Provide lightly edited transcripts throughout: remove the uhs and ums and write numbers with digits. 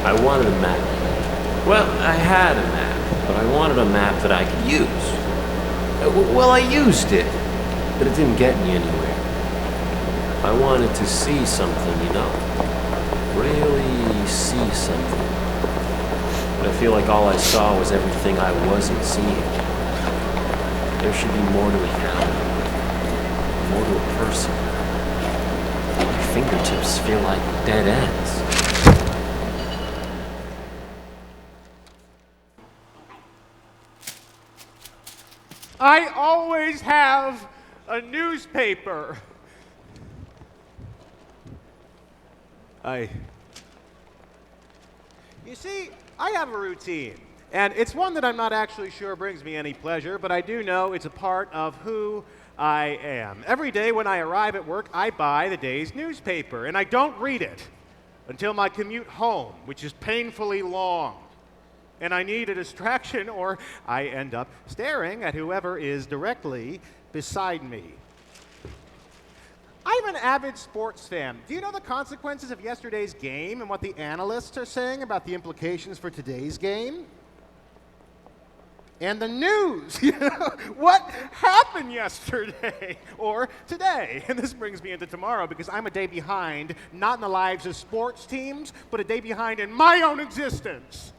I wanted a map. Well, I had a map, but I wanted a map that I could use. Well, I used it, but it didn't get me anywhere. I wanted to see something, you know? Really see something. But I feel like all I saw was everything I wasn't seeing. There should be more to a town. More to a person. My fingertips feel like dead ends. I always have a newspaper. You see, I have a routine, and it's one that I'm not actually sure brings me any pleasure, but I do know it's a part of who I am. Every day when I arrive at work, I buy the day's newspaper, and I don't read it until my commute home, which is painfully long. And I need a distraction, or I end up staring at whoever is directly beside me. I'm an avid sports fan. Do you know the consequences of yesterday's game and what the analysts are saying about the implications for today's game? And the news. You know, what happened yesterday or today? And this brings me into tomorrow because I'm a day behind, not in the lives of sports teams, but a day behind in my own existence.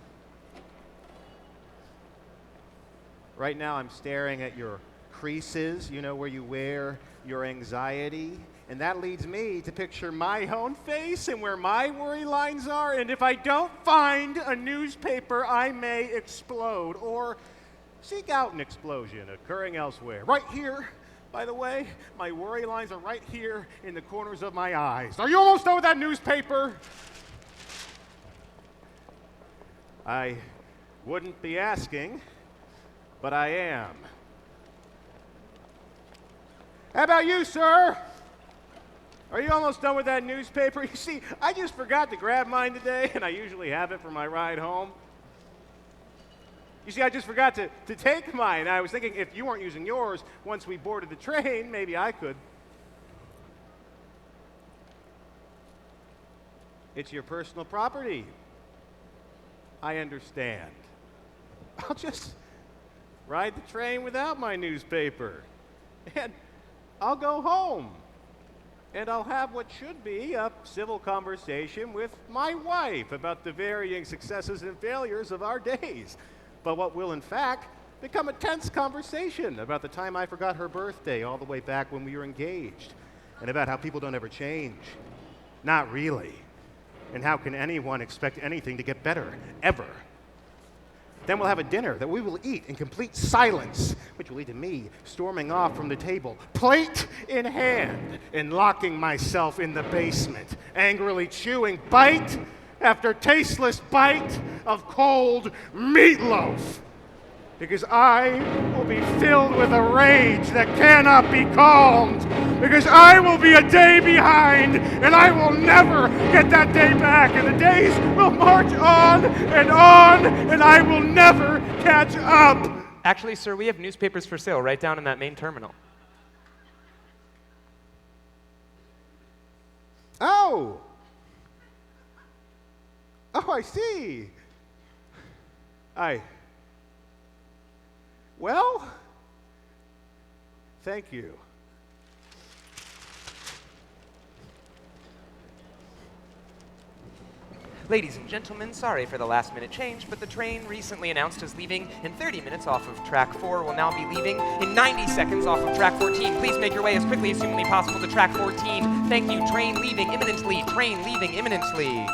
Right now I'm staring at your creases, you know, where you wear your anxiety. And that leads me to picture my own face and where my worry lines are. And if I don't find a newspaper, I may explode or seek out an explosion occurring elsewhere. Right here, by the way, my worry lines are right here in the corners of my eyes. Are you almost done with that newspaper? I wouldn't be asking, but I am. How about you, sir? Are you almost done with that newspaper? You see, I just forgot to grab mine today, and I usually have it for my ride home. You see, I just forgot to take mine. I was thinking if you weren't using yours once we boarded the train, maybe I could. It's your personal property. I understand. I'll just ride the train without my newspaper. And I'll go home. And I'll have what should be a civil conversation with my wife about the varying successes and failures of our days. But what will, in fact, become a tense conversation about the time I forgot her birthday all the way back when we were engaged, and about how people don't ever change. Not really. And how can anyone expect anything to get better, ever? Then we'll have a dinner that we will eat in complete silence, which will lead to me storming off from the table, plate in hand, and locking myself in the basement, angrily chewing bite after tasteless bite of cold meatloaf. Because I will be filled with a rage that cannot be calmed. Because I will be a day behind, and I will never get that day back. And the days will march on, and I will never catch up. Actually, sir, we have newspapers for sale right down in that main terminal. Oh, I see. Well, thank you. Ladies and gentlemen, sorry for the last minute change, but the train recently announced is leaving in 30 minutes off of track 4 will now be leaving in 90 seconds off of track 14. Please make your way as quickly as humanly possible to track 14. Thank you. Train leaving imminently. Train leaving imminently.